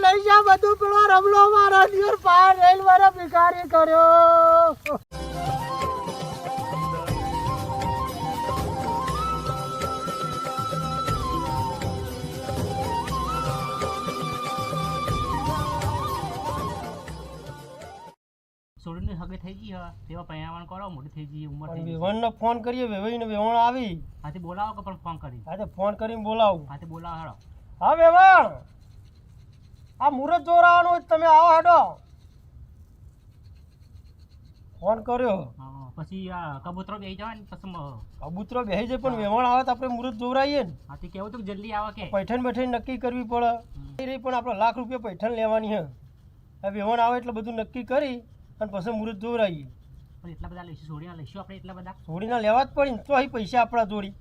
લઈ જા બધું પેલો રમલો મારો દિવસ પાર રેલ વાળો ભિખારી કર્યો. સોડીને હગે થઈ ગઈ હા તેવા પૈયાવાન કરો મોટી થઈ ગઈ ઉંમર થઈ ગઈ. વેવણને ફોન કરીએ, વેવઈને વેવણ આવી. હાથી બોલાવો કે પણ ફોન કરી. આજે ફોન કરીને બોલાવું. હાથી બોલાવો હેડો. હા વેવણ, આ મુહૂર્ત જોરાવાનું તમે આવો હેડો. ફોન કર્યો. હા, પછી આ કબૂતરો બેસી જવાય ને પછી કબૂતરો બેસી જાય પણ વેવણ આવે તો આપણે મુહૂર્ત જોરાઈએ ને. હાથી કેવું તો જલ્દી આવે કે પૈઠણ બેઠણ નક્કી કરવી પડે. એ રહી પણ આપણે લાખ રૂપિયા પૈઠણ લેવાની હે. આ વેવણ આવે એટલે બધું નક્કી કરી અને પછી મુહૂર્ત જોરાઈએ. પણ એટલા બધા લઈશું સોડીના લઈશું આપણે એટલા બધા જોડીના લેવા જ પડી ને તો અહીં પૈસા આપણા જોડી.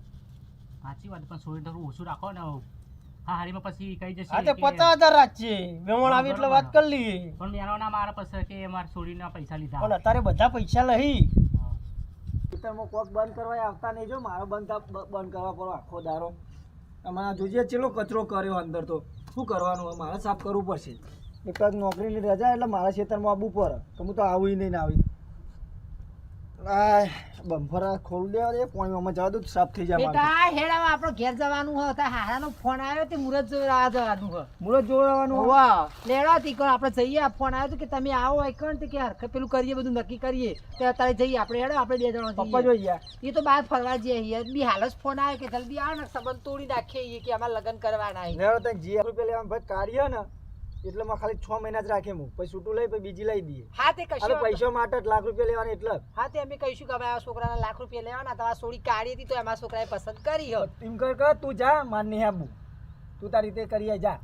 સાચી વાત પણ સોડી થોડું ઓછું રાખો ને. હા હારીમાં પછી કહી જશે આજે કે 50,000 રાખીએ. વેવણ આવી એટલે વાત કરી લઈએ. પણ મેનો ના મારા પછી કે મારે સોડીના પૈસા લીધા. પણ અત્યારે બધા પૈસા લઈ હા. ખેતરમાં કોક બંધ કરવા આવતા નહીં. જો મારો બંધ કરવા પડો આખો દારો. અમારા જોજે ચેલો કચરો કર્યો અંદર. તો શું કરવાનું, મારે સાફ કરવું પડશે. એક જ નોકરીની રજા એટલે મારા ખેતરમાં આવવું પડે. તો હું તો આવું નહીં ને આવી. આ બમ્ફર ખોલી દેવા દે, પાણીમાં જવા દો સાફ થઈ જાય. બેટા હેડાવા આપણો ઘેર જવાનું હોય તો હારાનો ફોન આવ્યો તે મુરત જોવા જવાનું હોય. મુરત જોવાનું વાહ લેડો તીકર આપણે જઈએ. ફોન આવ્યો તો કે તમે આવો આઈકણ કે હરખે પેલું કરીએ બધું નક્કી કરીએ તો અત્યારે જઈએ આપણે. હેડો આપણે 2 જણા પપ્પા જોઈ ગયા. એ તો બહાર ફરવા જઈએ બી હાલ જ ફોન આવ્યો કે જલ્દી આવો ને સંબંધ તોડી નાખીએ કે અમારે લગ્ન કરવાના લેડો તને જે રૂપિયા લેવા ભાઈ કાઢીએ ને એટલે માં ખાલી 6 મહિના જ રાખે. હું પછી છૂટું લઈ પછી બીજી લઈ દઈએ. હા તે કશું પૈસા માટે જ લાખ રૂપિયા લેવાના એટલે. હા તે અમે કહીશું કે આ છોકરાના લાખ રૂપિયા લેવાના. તમારા સોડી કાઢી હતી તો અમારા છોકરાએ પસંદ કરી હો. એમ કર તું જા, માર નહીં આવું. તું તારી રીતે કરી જા.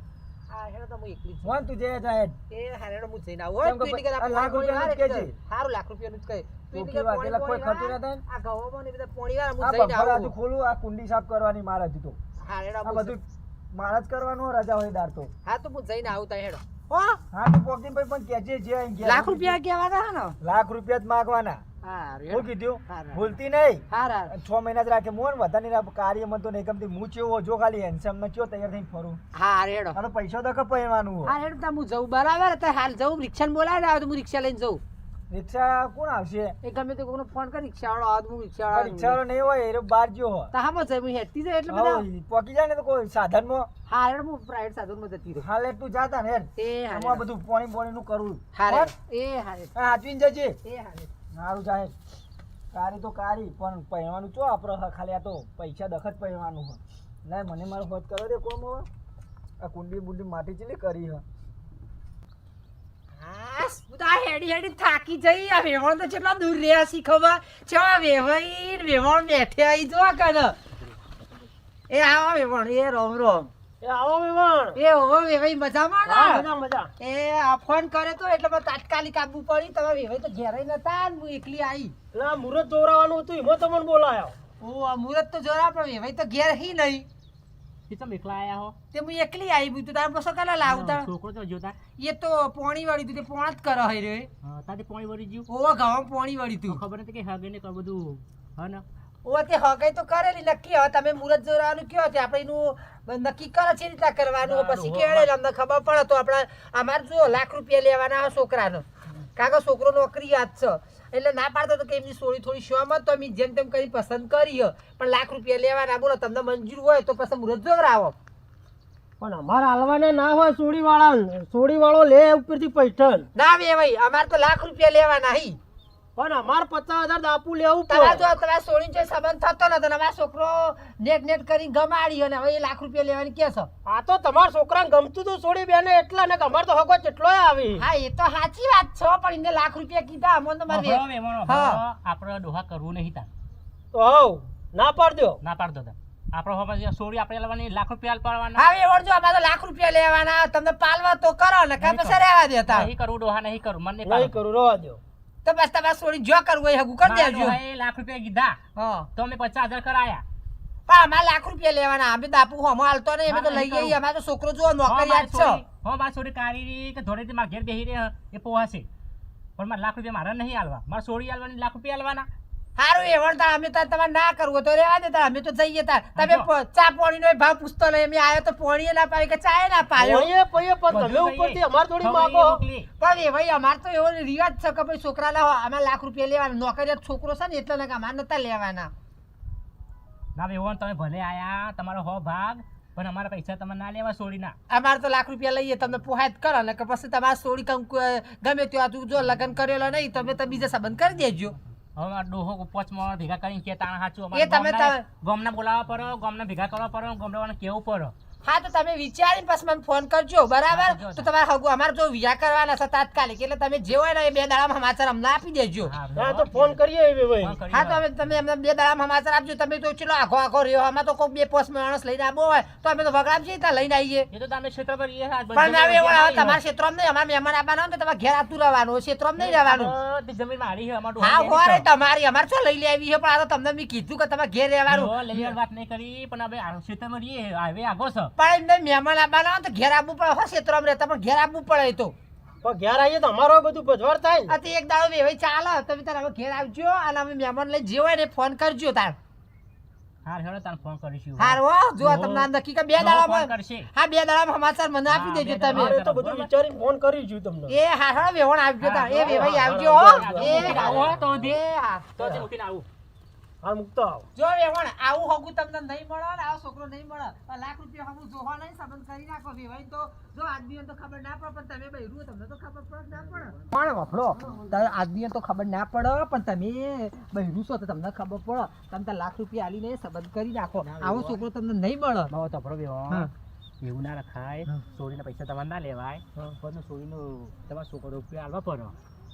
હા હેડો તો હું એકલી જ વાન તું જે જા હેડ. એ હારેડો હું જઈને આવું. કેમ કે આ લાખ રૂપિયાનું જ કહેજે. સારું લાખ રૂપિયાનું જ કહે. ચોખ્ખી વાત, એટલે કોઈ ખર્ચો ના થાય ને. આ ગવામાં ને બધા પોણી વાળા હું આ જઈને બફારા હજુ આવું. ખોલું. આ કુંડી સાફ કરવાની મારે હજુ તો. હારેડો આ બધું મારા જ કરવાનું. રજા હોય દાર તો. હા તો હું જઈને આવું તા હેડો. હા તું પોકીન ભાઈ પણ કહેજે જે અહીં ગયા. લાખ રૂપિયા કહેવાના હે ને? લાખ રૂપિયા જ માંગવાના. હા શું કીધું? હારું. ભૂલતી નહીં. હારા 6 મહિના જ રાખે. મોન વધારે કાર્ય મન તો નહીં ગમતી. હું ચેવો જો ખાલી હેન્ડસમ માં ચેવો તૈયાર થઈને ફરું. હા રેડો. આ તો પૈસા તો કપાવવાનું હોય. હા હેડો તા હું જઉં બરાબર. તો હાલ જઉં રિક્ષાને બોલાવી આવે તો હું રિક્ષા લઈને જઉં. રિક્ષા કોણ આવશે? એ ગમે તે કોઈનો ફોન કરી રિક્ષા વાળો આવે તો હું રિક્ષા વાળો રિક્ષાવાળો નહીં હોય એ બહાર ગયો હોય. તા હા જાય હું હેડતી જાય એટલે બધા. પોકી જાય ને તો કોઈ સાધનમાં. હા રેડો હું પ્રાઇવેટ સાધનમાં જતી રહું. હાલે તું જાતા ને હેડ. એ આમાં હા બધું પાણી નું કરવું. હારે એ હારે હાચવીને જજે. એ હારે સારું જાય. કારી તો કારી પણ પહેરવાનું ચો આપણે ખાલી આ તો પૈસા દખત પહેરવાનું હોય. ના મને મારો હોત કરો દે કોમ હવે. આ કુંડી બુંડી માટી ચીલી કરી હ. હા હું તો આ હેડી હેડી થાકી જઈ. આ વેવણ તો કેટલા દૂર રહ્યા શીખવા ચેવા વેવાઈ વેવણ બેઠે આવી જો કને. એ આવો વેવણ એ રોમ રોમ. એ આવો મેમણ. એ હો વેવાઈ મજામાં હા ને? મજા મજા. એ આ ફોન કરે તો એટલે મને તાત્કાલિક આવવું પડી. તમે વેવાઈ તો ઘેરે નતા ને હું એકલી આવી. એટલે મુહૂર્ત દોરાવાનું હતું એમાં તમને બોલાયો. ઓ આ મુહૂર્ત તો જોરા પણ વેવાઈ તો ઘેર હી નહીં. એ તમે એકલા આયા હો. તે હું એકલી આવી બું તો તાર પછી કલા લાવતા. છોકરો તો જોતા એ તો પોણી વાળી તું તે પોણા જ કરો હઈ રે. તાથી પાણી વળી ગયું. ઓ ગામ પોણી વાળી તું. ખબર નથી કે હાગે ને બધું હા ને. ઓ તે હગાઈ તો કરેલી નક્કી. હવે તમે મુહૂર્ત જોરાવાનું કયો છે આપણે એનું નક્કી કરો છે રીતના કરવાનું. પછી કેળે અમને ખબર પડે તો આપણે અમારે જો લાખ રૂપિયા લેવાના હોય છોકરાનો. કાકા છોકરો નોકરી યાદ છે એટલે ના પાડતો તો કે એમની સોળી થોડી શોમાં તો અમે જેમ તેમ કરી પસંદ કરી પણ લાખ રૂપિયા લેવાના. બોલો તમને મંજૂર હોય તો પછી મુહૂર્ત જોરાવો. પણ અમારે હાલવાના ના હોય સોડી વાળા. સોડી વાળો લે ઉપરથી પૈઠણ. ના બે ભાઈ અમારે તો લાખ રૂપિયા લેવાના હી. પણ અમારે 50,000 દાપુ લેવું તમારે જો તમારા સોળી જો સંબંધ થતો ને તો અમારા છોકરો નેટ કરીને ગમાડી અને હવે એ લાખ રૂપિયા લેવાની કે છે. આ તો તમારા છોકરાને ગમતું તું સોડી બેને એટલા ને અમારે તો હગો કેટલો આવી. હા એ તો સાચી વાત છે પણ એને લાખ રૂપિયા કીધા અમને તો મારે હા. આપણે ડોહા કરવું નહીં તા. તો હવ ના પાડજો. ના પાડતો તા. આપણે સોડી આપણે લેવાની લાખ રૂપિયા પાડવાના. હા એ વળજો અમારે તો લાખ રૂપિયા લેવાના. તમને પાલવા તો કરો ને કાંઈ પછી રહેવા દેતા. નહીં કરવું ડોહા નહીં કરું મને નહીં કરું રવા દો. તો બસ તમારે સોળી જો કરવું હોય હગું કરી દેજો. લાખ રૂપિયા કીધા હા તો અમે 50,000 કરાયા. પણ અમારે લાખ રૂપિયા લેવાના. અમે દાપુ હમો હાલતો નહીં. અમે તો લઈ જઈએ. અમારે તો છોકરો જો નોકરિયાત છે. હો મારી સોડી કાઢી કે ધોરેથી મારા ઘેર બેહી રહે એ પોહાશે પણ મારે લાખ રૂપિયા મારા નહીં હાલવા. મારે સોડી હાલવાની લાખ રૂપિયા હાલવાના. હારું એવણ તાર અમે તાર તમારે ના કરવું હોય તો રહેવા દે તાર અમે તો જઈએ તાર તમે ચા પાણીનો ભાવ પૂછતો નહીં અમે આયો તો પાણીએ ના પાવી કે ચાય ના પાયો પણ તમે ઉપરથી અમાર થોડી માગો પણ એ ભાઈ અમાર તો એવો રિવાજ છે કે ભાઈ છોકરાના અમે લાખ રૂપિયા લેવાના નોકરિયાત છોકરો છે ને એટલે ને અમાર નતા લેવાના ના એવો તમે ભલે આયા તમારો હો ભાગ પણ અમારા પૈસા તમે ના લેવા છોડીના અમારે તો લાખ રૂપિયા લઈએ તમે પોહાત કરો ને કે પછી તમારે છોડી ગમે ત્યાં તું જો લગ્ન કરેલો નહીં તમે તો બીજા સંબંધ કરી દેજો હવે મારા ડોહો પોચમાં ભેગા કરીને કે તાણા સાચું એ તમે ગામના બોલાવવા પડો ગામના ભેગા કરવા પડો ગામડાવાળાને કેવું પડો હા તો તમે વિચારીને પછી મને ફોન કરજો બરાબર તો તમારે હગુ અમારે જો વિઝા કરવાના છે તાત્કાલિક એટલે તમે જે હોય ને એ 2 દાડામાં સમાચાર અમને આપી દેજો હા તો ફોન કરીએ હવે ભાઈ હા તો તમે અમને 2 દાડામાં સમાચાર આપજો તમે તો ચલો આખો રહ્યો આમાં તો કોઈ 2-5 માણસ લઈને આવો હોય તો અમે તો વગડામ જઈએ ત્યાં લઈને આવીએ એ તો તમે ક્ષેત્ર પર એ હાથ પણ હવે એવું તમારા ક્ષેત્રમાં નહીં અમારે મહેમાન આવવાના હોય તો તમારે ઘેર આવતું રહેવાનું ક્ષેત્રમાં નહીં રહેવાનું બધી જમીન મારી છે અમારું હા હોરે તમારી અમારે શું લઈ લેવી છે પણ આ તો તમને મેં કીધું કે તમારે ઘેર રહેવાનું લઈ વાત નહીં કરી પણ હવે ક્ષેત્રમાં રહીએ હાઈવે આગો છે પણ એમને મહેમાન આવવાના હોય તો ઘેર આવવું પડે હો ક્ષેત્રમાં રહેતા પણ ઘેર આવવું પડે તો પણ ઘેર આવીએ તો અમારો બધું ભજવાર થાય ને. આ તો એક દાડો વેવાઈ ચાલે તમે તાર હવે ઘેર આવજો અને અમે મહેમાન લઈ જે હોય ને ફોન કરજો તાર હા હેડો તને ફોન કરીશું હાર હો જો તમને નક્કી કે 2 દાડામાં ફોન કરશે હા 2 દાડામાં સમાચાર મને આપી દેજો તમે મારે તો બધું વિચારીને ફોન કરીશું તમને એ હા હા વેવણ આવજો તાર એ વેવાઈ આવજો હો એ આવો તો એ હા તો તે મૂકીને આવું હાલ મૂકતો આવો જો વેવણ આવું હગું તમને નહીં મળે ને આવો છોકરો નહીં મળે લાખ રૂપિયા હગું જોવા નહીં સંબંધ કરી નાખો વેવાઈ તો જો આદમીઓને તો ખબર ના પડે પણ તમે બૈરું તમને તો ખબર પડે ના પડે પણ વફડો તારે આદમીઓને તો ખબર ના પડે પણ તમે બૈરું છો તો તમને ખબર પડે તમે તાર લાખ રૂપિયા આલીને સંબંધ કરી નાખો આવો છોકરો તમને નહીં મળે બાવો તપરો બેવો એવું ના રખાય ચોરીના પૈસા તમારે ના લેવાય પણ ચોરીનું તમારે છોકરો રૂપિયા આલવા પડો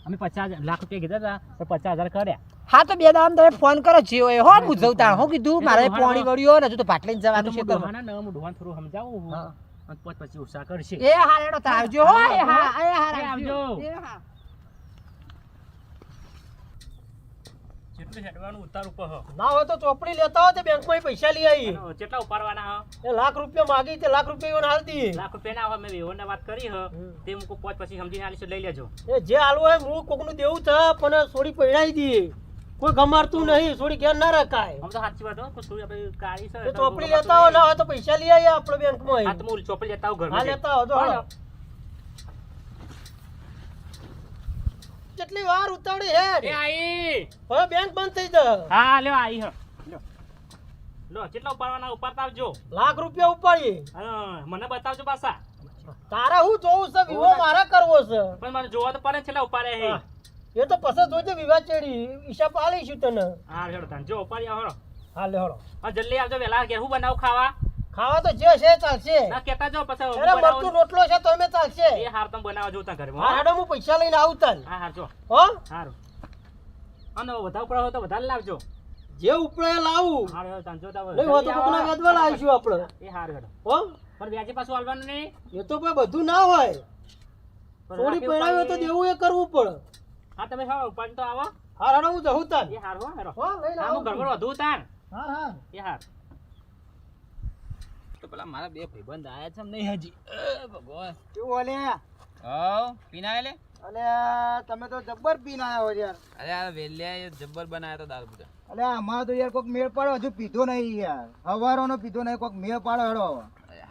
અમે 50 લાખ રૂપિયા કીધા હતા તો 50,000 કર્યા હા તો 2 દામ તમે ફોન કરો જે હોય હો બુઝવતા હું કીધું મારે પાણી વળ્યો ને હજુ તો પાટલીને જવાનું છે તો ડોહાન થોડું સમજાવું અને પછી ઉત્સાહ કરશે એ હા રેડો તો આવજો હો એ હા આવજો. એ હા જેટલું હેડવાનું ઉતાર ઉપર હ ના હોય તો ચોપડી લેતા હોય તો બેંકમાં પૈસા લઈ આવી અને જેટલા ઉપાડવાના હ એ લાખ રૂપિયા માગી તે લાખ રૂપિયા હાલ દી લાખ રૂપિયા ના હોય મેં વેવણને વાત કરી હ તે મૂકો પોચ પછી સમજીને આલીશું લઈ લેજો એ જે હાલવું હોય હું કોકનું દેવું છે પણ સોડી પૈણાઈ દી કોઈ ગમાડતું નહીં સોડી ઘેર ના રખાય આમ તો સાચી વાત હો કોઈ આપણે કાળી છે એ ચોપડી લેતા હોય ના હોય તો પૈસા લઈ આવી આપણે બેંકમાં હા તો હું ચોપડી લેતા આવું હા ઘરમાં લેતા હો તો હાલો. કેટલી વાર ઉતાવળી હે એ આઈ હવે બેંક બંધ થઈ જાય હા લ્યો આઈ હ લ્યો લો જેટલા ઉપાડવાના ઉપાડતા આવજો લાખ રૂપિયા ઉપાડીએ હા મને બતાવજો પાછા તારા હું જોવું છે વિવો મારા કરવો છે પણ મને જોવા તો પડે ને છેલ્લા ઉપાડે હે હા. એ તો પછી જોજે વિવાહ ચેડી હિસાબ આલીશું તને હા હેડો તાન જો ઉપાડી આવો હેડો હા લે હળો હા જલ્દી આવજો વેલા ઘેર હું બનાવું ખાવા ખાવા તો જે છે ચાલશે ના કેતા જો પછી હું અરે બનાવું. મરતું રોટલો છે તો અમે ચાલશે એ હાર તમે બનાવવા જો તાર ઘરે હા હેડો હું પૈસા લઈને આવું તને હા હાર જો હો હારું અને વધારે ઉપડા હોય તો વધારે લાવજો જે ઉપડે એ લાવું હાર હેડો તાન જો તાર નહીં હોય તો કોકના વેદવા લાવીશું આપણે એ હાર હેડો હો પણ વ્યાજે પાછું આલવાનું નહીં એ તો ભાઈ બધું ના હોય પણ થોડી રાતે પહેરાવી હોય તો ઉપાડી- દેવું એ કરવું પડે હા તમે હા ઉપાડી તો આવો હા હેડો હું જવું તને એ હાર હો હેડો હો લઈને હા હું આવું ઘરમાં વધુ તાન હા હા એ હાર તો પેલા મારા બે ભાઈબંધ આયા છે નહીં હજી ભગવાન કેવું ઓલે હા પીના લે અલે તમે તો જબ્બર પીને આવ્યા હો યાર અરે આ વેલ્યા જબ્બર બનાયા તો દારૂ બધા અલે અમારે તો યાર કોક મેળ પાડો હજુ પીધો નહીં યાર હવારોનો પીધો નહીં કોક મેળ પાડો હેડો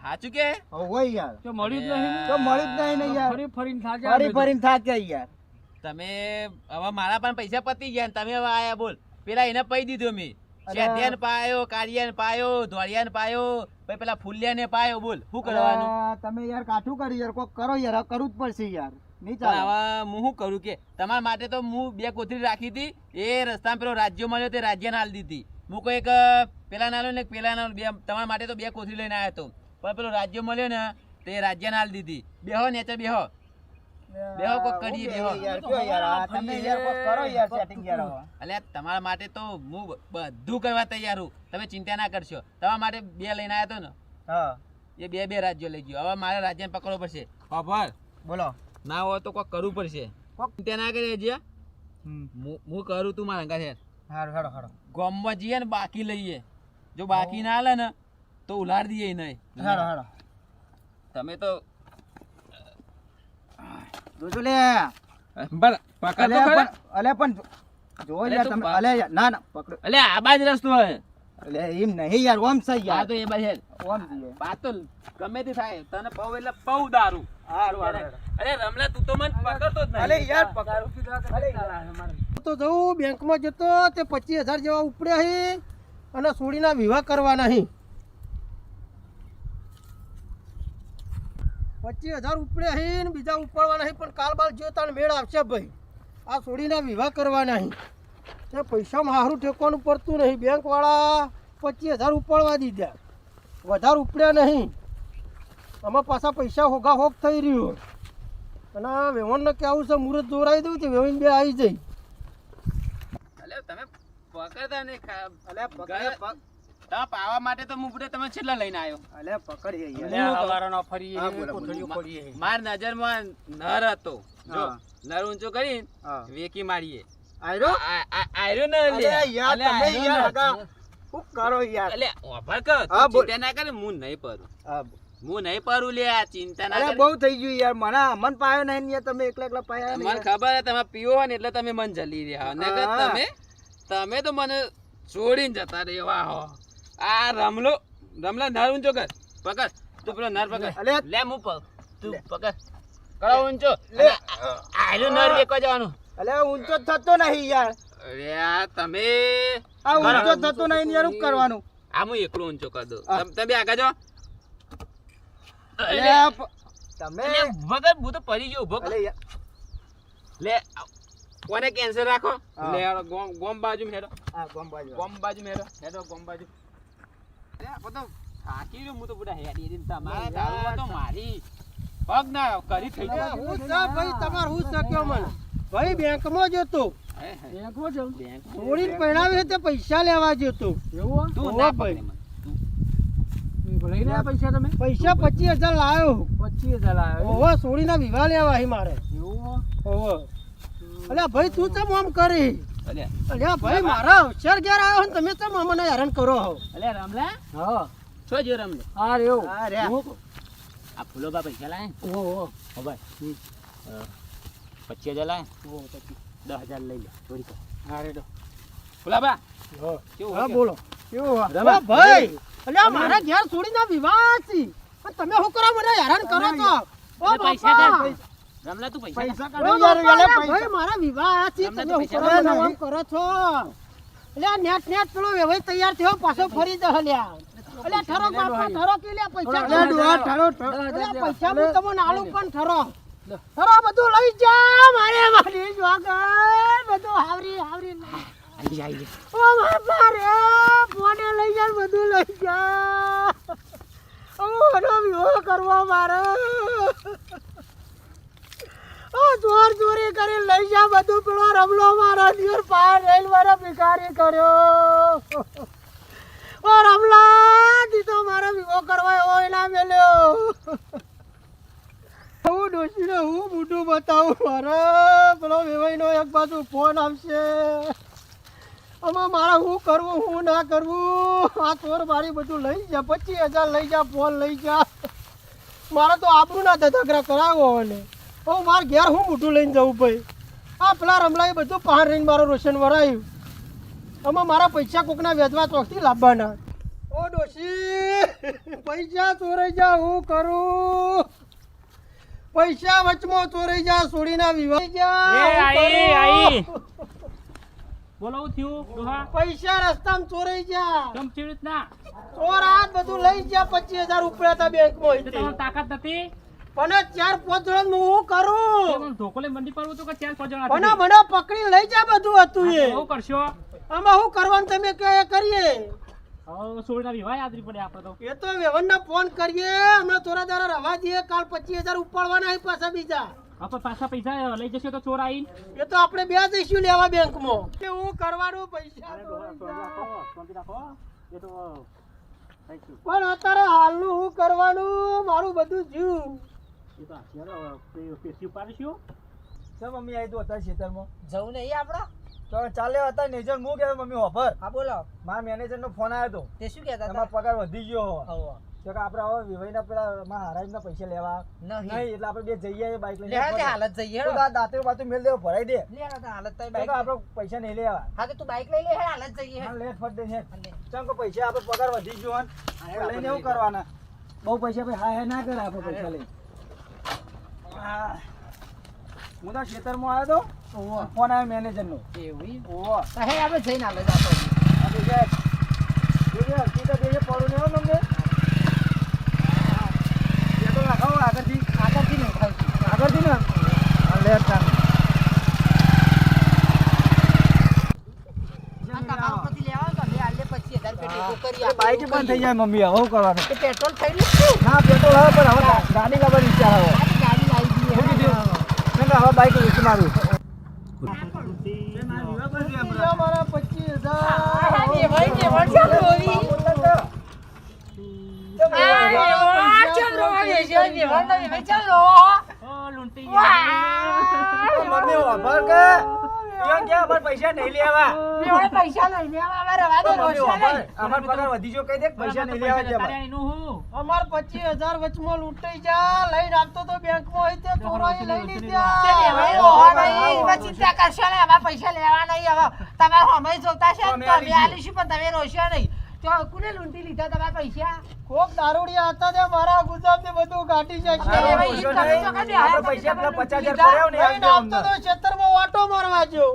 સાચું કે હોય યાર તો મળ્યું જ નહીં તો મળ્યું જ નહીં ને યાર ફરીને ફરી ફરીને થાક્યા યાર તમે હવે મારા પણ પૈસા પતી ગયા ને તમે હવે આયા બોલ પેલા એને પૈ દીધો મેં અરે. શેઠિયાને પાયો કાળિયાને પાયો ધોળિયાને પાયો પછી પેલા ફૂલિયાને પાયો બોલ શું કરવાનું અરે, તમે યાર કાઠું કરી યાર કોક કરો યાર હવે કરવું જ પડશે યાર નહીં પણ ચાલે હવે હું શું કરું કે તમારા માટે તો હું 2 કોથળી રાખી હતી એ રસ્તામાં પેલો રાજ્યો મળ્યો તે રાજ્યને હાલ દીધી હું કોઈ એક પેલા નાનો ને એક પેલા નાનો બે તમારા માટે તો 2 કોથળી લઈને આવ્યો હતો પણ પેલો રાજ્ય મળ્યો ને તે રાજ્યને હાલ દીધી બેહો ને તો બેહો બેહો કોક કરીએ બેહો યાર કયો યાર આ તમે યાર કોક કરો યાર સેટિંગ યાર હવે અલ્યા તમારા માટે તો હું બધું કરવા તૈયાર છું તમે ચિંતા ના કરશો તમારા માટે 2 લઈને આવ્યો હતો ને હા એ 2 રાજ્યો લઈ ગયો હવે મારે રાજ્યને પકડવો પડશે ખબર બોલો ના હોય તો કોક કરવું પડશે ચિંતા ના કરી હજી હું કરું તું મારા અંગા છે હારો હારો હારો ગામમાં જઈએ ને બાકી લઈએ જો બાકી ના હાલે ને તો ઉલાડ દઈએ નહીં હારો હારો તમે તો જોજો લે બરાબર પકડ તો ખરા. અલે પણ જો અલે યાર તું તમે પા- અલે યાર ના ના પકડો અલે આ બાજ રસ્તો હે અલે એમ નહીં યાર ઓમ સહી આ યાર તો એ બાજ હે ઓમ જઈએ વાત તો ગમે તે થાય તને પવ એટલે પવ દારૂ અરે રમલા તું તો મને પકડતો જ નહીં અલે યાર પકડો તો જવું બેંકમાં જતો તે 25,000 જેવા ઉપડ્યા હે અને સોડીના વિવાહ કરવાના હે 25,000 ઉપડ્યા હે ને બીજા ઉપાડવાના હે પણ કાલ બાલ જો તાણ મેળ આવશે ભાઈ આ સોડીના વિવાહ કરવાના હે તે પૈસામાં હારું ઠેકવાનું પડતું નહીં બેંકવાળા 25,000 ઉપાડવા દીધા વધારે ઉપડ્યા નહીં આમાં પાછા પૈસા હોગા હોગ થઈ રહ્યું અને વેવણને કેવું છે મુહૂર્ત દોરાઈ દઉં તે વેવણ બે આવી જાય અલે તમે પકડતા નહીં અલે પકડ તમે પાવા માટે તો મુકડે તમે છેલ્લા લઈને આવ્યો અલે પકડ યાર અલે આ હવારાનો ફરી હા, બોલો, કોથળીઓ બોલો. પડી હે. માર નજરમાં નર હતો જો હા. નર ઊંચો કરીને હા વેકી મારીએ આયરો આયરો ને અલે યાર તમે યાર હગા શું કરો યાર અલે ઓભર કર હા, બોલ. ચિંતા ના કરે હું નહીં પરું હા હું નહીં પરું લે આ ચિંતા ના અરે કરે બહુ થઈ ગયું યાર મને મન પાયો નહીં યાર તમે એકલા પાયા મને ખબર હે તમે પીવો હોય ને એટલે તમે મન જલી રહ્યા નકર હા. તમે તો મને છોડીને જતા રહેવા હો આ રમલા નર ઊંચો કર પકડ તું પેલો નર પકડ અલે. લે હું તું પકડ કરો ઊંચો લે. આયરો નર વેકવા જવાનું અલે ઊંચો જ થતો નહીં યાર અરે આ તમે આ ઊંચો જ થતો નહીં યાર શું કરવાનું આ હું એકલો ઊંચો કરી દઉં હા. તમે આગળ જાઓ અલે અલે, તમે અલે, ઉભો કર હું તો પડી ગયો ઉભો કર અલે યાર લે કોને કેન્સર રાખો હા. લે હાલો, ગોમ બાજુ હેડો આ ગોમ બાજુ ગોમ બાજુ હેડો ગોમ બાજુ લે આ તો થાકી ગયો હું તો બધા હેડી હેડીને તમારા દારૂમાં તો મારી પગ ના કરી થઈ અરે ગયો હું છે ભાઈ તમાર હું છે કયો મને ભાઈ બેંકમાં જતો બેંકમાં જાઉં સોડીને પહેણાવે તે પૈસા લેવા જતો એવું તું ઓહો ના ભાઈ. પકડે મને. લઈને આવ્યા પૈસા તમે પૈસા 25,000 લાવ્યો 25,000 લાવ્યો ઓહો સોડીના વિવાહ લેવા હે મારે એવું ઓહો અલ્યા ભાઈ તું ચમ આમ કરી અલે અલ્યા ભાઈ મારા હોશિયાર ઘેર આવ્યો ને તમે ચમ અમને હેરાન કરો હો અલે રમલા હા છો જો રમલે હા રેવું હા રે આ ફૂલો બા પૈસા લાય ઓહો હો ભાઈ 25,000 લાય 10,000 લઈ લે ચોરી કર હા રેડો ફૂલા બા હા. કેવું હા હોય બોલો કેવું અલ્યા ભાઈ અલ્યા મારા ઘેર સોડીના વિવાહ છે અને તમે શું કરો મને હેરાન કરો છો ઓ અલે પૈસા બાપા દે રમલા તું પૈસા પૈસા ઓ કાઢો બાપા, યાર અલ્યા પૈસા ભાઈ મારા વિવાહ છે તમને તમે તો શું પૈસા કરો મને નહીં. આમ કરો છો અલ્યા નેટ પેલો વેવાઈ તૈયાર થયો પાછો ફરી દે અલ્યા અલ્યા ઠરો બાપા ઠરો કે લ્યા પૈસા અલે ડોહા ઠાડો અલ્યા પૈસા હું તમને આલું પણ ઠરો ઠરો બધું લઈ જા મારે મારી જોગર બધું હાવરી હાવરી આઈ આઈ ઓ બાપા રે ફોને લઈ જા બધું લઈ જા ઓ હનો વિવાહ કરવા મારે ઓ જોર જોરી કરી લઈ જા બધું પેલો રમલો મારા દિવસ પાર રેલ મારા ભિખારી કર્યો ઓ રમલા દી તો મારા વિવાહ કરવા એવો એના મેલ્યો હું ડોશીને હું મોઢું બતાવું મારે પેલો વેવાઈનો એક બાજુ ફોન આવશે આમાં મારે શું કરવું શું ના કરવું આ ચોર મારી બધું લઈ જા 25,000 લઈ જા ફોન લઈ જા મારે તો આબરૂના ધધાકરા કરાવો અને હું મારે ઘેર હું મોઢું લઈને જવું ભાઈ આ પેલા રમલાએ બધું પહાડ રહીને મારું રોશન વરાયું આમાં મારા પૈસા કોકના વેચવા ચોકથી લાવવાના ઓ ડોશી પૈસા ચોરાઈ જા હું કરું પૈસા વચમાં ચોરાઈ જા સોડીના વિવાહ જા એ હું આઈ કરું? આઈ બોલો હું થયું ડોહા પૈસા રસ્તામાં ચોરાઈ જા કેમ કેવી રીતના ચોર આ બધું લઈ જા 25,000 ઉપડ્યા હતા બેંકમાં તો તમારી તાકાત નથી પણ 4-5 જણ હું શું કરું કેમ ઢોકલે મંડી પર હતું કે 4-5 જણા મને હતા? મને પકડી લઈ જા બધું હતું એ હા, તો શું કરશો આમાં શું કરવાનું તમે કહો એ કરીએ હવે સોળના વિવાહ યાદ રહી પડે આપણે તો એ તો વેવણને ફોન કરીએ હમણાં થોડા દાડા રવા દઈએ કાલ 25,000 ઉપાડવાના છે પાછા બીજા આપણે પાછા પૈસા લઈ જશો તો ચોર આવીને એ તો આપણે બે જઈશું લેવા બેંકમાં કે હું કરવાનું પૈસા શાંતિ રાખો એ તો પણ અત્યારે હાલનું હું કરવાનું મારું બધું જીવ એ તો પેશી ઉપાડીશું સર મમ્મી આવી તો હતા ખેતરમાં જવું નહીં આપડા તો ચાલે હતા નેજર હું કહેતો મમ્મી ઓફર હા બોલો મારા મેનેજરનો ફોન આવ્યો હતો તે શું કહેતા એમાં હતા પગાર વધી ગયો હોવે. તો કે આપણે હવે વિવાહીના પેલા મહારાજના પૈસા લેવા નહીં નહીં એટલે આપણે બે જઈએ બાઈક લઈને લે તે હાલત જઈએ તો હેડો. દાંતે બાતે મેલ દેવો ભરાઈ દે લે આ હાલત તો તો બાઈક કે આપણે પૈસા નહીં લેવા હા તો તું બાઈક લઈ લે હેડ હાલત જઈએ હા, હેડ. લેટ ફટ દે છે લે. ચમ કે પૈસા આપણે પગાર વધી ગયો હોય ને લઈને એવું કરવાના બહુ પૈસા ભાઈ હા ના કરે આપણે પૈસા લઈ હું તો ખેતરમાં આવ્યો તો ફોન આવ્યો મેનેજરનો એવું ઈ? ઓહો તો હે આપણે જઈને હાલે જાતો આ તો યાર જોઈએ હલકી તો દેજે પડું ને હો તમને એ તો લખાવો આગળથી આગળથી નહીં ખાવતું આગળથી ને હા, લે ચાલ આ તમારા ઉપરથી લેવા તો બે હાલે 25,000 રૂપિયા ટેકો કરી આપે બાઈક એવું બંધ થઈ કરીએ. જાય મમ્મી હવે શું કરવાનું તો પેટ્રોલ થઈ ગયું ના પેટ્રોલ હવે પણ હવે ગાડી લાવવાની વિચાર આવો આ તો ગાડી લાવી દીધી શું કીધું મેં કહ્યું હવે બાઈક વેચી મારું મારા 25,000 આ વેવાઈ વેવાઈ ચાલુ હોવી. આ વેવાઈ ચાલુ હોવી. વેવાઈ વેવાઈ ચાલુ. ઓ લૂંટી મમ્મી વાપર કે કેમ કે અમાર પૈસા નહીં લેવા વેવાઈ પૈસા લઈ લેવા અમારે રવા દે મમ્મી રોશે વાપર નહીં. અમાર પગાર વધી જો કહી દે કે પૈસા નહીં લેવા જમા અમાર 25,000 વચમાં લૂંટાઈ જા લઈને આવતો તો બેંકમાં હોય તે ચોરાઈ લઈ તે લીધા વેવાઈ રોહો નહીં. એમાં ચિંતા કરશો નહીં. અમારે પૈસા લેવા નહીં હવે. તમારે સમય જોતા છે અમે તો અમે આલીશું. આલીશું પણ તમે રોશો નહીં. તો કોને લૂંટી લીધા તમારા પૈસા? કોક દારૂડિયા હતા તે મારા ગુજાબને બધું ગાંઠી અરે જશે ભાઈ, ઓછો તમે નહીં. તો કદી આપણે આયા પૈસા તમે પેલા 50,000 લીધા? ભર્યા ને લઈને આવતો તો ખેતરમાં વાટો મારવા ગયો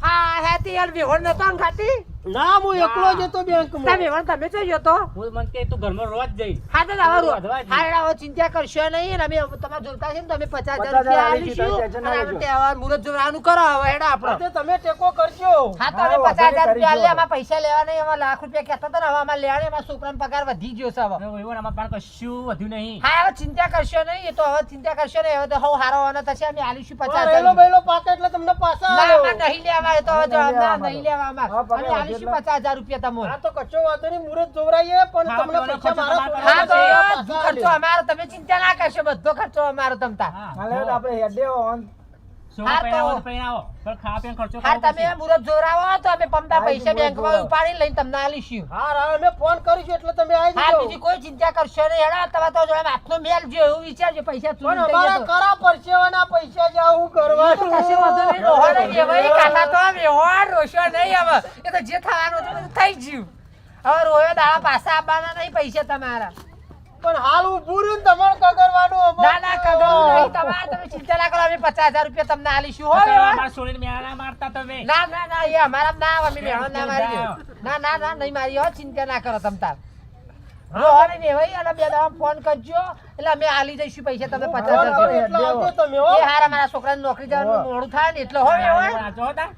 હા હા તે યાર વેવણ નતો આમ ખાતી? ના હું એકલો જ હતો તમે બેંકમાં વેવણ તમે તો ગયો તો? હું મને કે તું ઘરમાં રોજ જઈશ હા તો તમારું વધવા જ હા એના હવે ચિંતા કરશો નહીં. અને અમે તમારે જોતા છે ને તમે 50,000 50,000 રૂપિયા આલીશું, આલીશું. તમે અને ટેન્શન ના આપણે લેજો. તહેવાર મુહૂર્ત જોવાનું કરો હવે હેડો આપણો. તે તમે ટેકો કરજો હા તો હા, હવે વાંધો 50,000 નહીં, રૂપિયા કરી આલે. અમારે પૈસા લેવા નહીં. અમારે લાખ રૂપિયા કહેતા હતા ને હવે અમારે લેવા નહીં. અમારા છોકરાનો પગાર વધી ગયો છે હવે. એવું અમારા પાસે કશું વધ્યું નહીં હા હવે ચિંતા કરશો નહીં. એ તો હવે ચિંતા કરશો નહીં. હવે તો હવ હારો હોવાનો થશે. અમે આલીશું રેલો 50,000. બેલો પાકે એટલે તમને પાછા ના આલ્યો. અમારે નહીં લેવા. એ તો હવે નહીં લેવા નહીં લેવા અમારે. હા, પગાર અમે આલીશું વધે 50,000 રૂપિયા તમને. આ તો કચ્ચો વાતો નહીં મુહૂર્ત જોવરાઈએ પણ હા, તમને પેલો પૈસા ખર્ચો મારા તમારા હા તો પાછા ખર્ચો અમારો. તમે ચિંતા ના કરશો. બધો ખર્ચો અમારો તમતા. હાલે તો આપણે હેડે ઓન હા, તો- પહેરાવો પણ ખાવા પીવાનું ખર્ચો હા કરવો તમે પડશે. મુહૂર્ત જોરાવો તો અમે પમતા હા, પૈસા મુહૂર્ત બેંકમાં જોરાવો. ઉપાડી લઈને તમને આલીશું. હા રા અમે ફોન કરીશું એટલે તમે આવી હા જજો બીજી કોઈ ચિંતા કરશો નહીં. હેડો તમે તો જોડે હાથનો મેલ જો એવું વિચારજો. પૈસા પણ ચોરી થઈ અમારા જતો. કરા પરસેવાના પૈસા જ આવું કરવાનું કશું વાંધો નહીં. રોહો ને વેવાઈ કાકા તો વેવાઈ રોશો નહીં હવે. એ તો જે થવાનું હતું બધું થઈ ગયું. હવે રોયો દાડા પાછા આવવાના નહીં પૈસા તમારા. પણ હાલ ઊભું રહ્યું ને તમારે કગરવાનું ના ના કગરવું નહીં તમારે. તમે ચિંતા ના કરો. અમે 50,000 રૂપિયા તમને આલીશું હો વેવાઈ. અમારા છોડીને મેળા મારતા તમે ના ના ના એ અમારા ના આવે. અમે મેળો ના મારી. ના ના ના નહીં મારી હો. ચિંતા ના કરો તમ તાર. રોહો ને વેવાઈ અને બે દાડા ફોન કરજો એટલે અમે આલી દઈશું પૈસા તમે 50,000 રૂપિયા. એટલે આવજો તમે હો એ હારા મારા છોકરાને નોકરી જવાનું મોડું થાય ને એટલે હો વેવાઈ. જો તા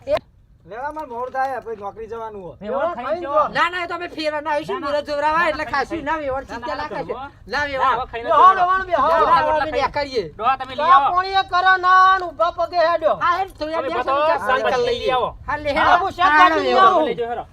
લેવા માં મોડ થાય આપણે નોકરી જવાનું હોય વેવણ ખાઈ જો ના ના એ તો અમે ફેરા ના આવીશું મુરત જોરાવા એટલે ખાશું ના વેવણ ચિંતા ના કરજો. ના ના, હવે વેવણ ખાઈને બેહો બેહો બેહો ના, ના, અમે ન્યા કરીએ. ડોહા તમે લઈ ચા આવો પાણીએ કરો ના ને ઊભા પગે હેડ્યો હા એ થોડા તમે દિવસ બધો અમે ચા પાણી શાકભાજી કરી લઈ લઈએ. આવો. હા લે હા, હેડો. હું શાકભાજી હા, લઈ વેવણ. આવું. લઈ જાઓ, હેરો.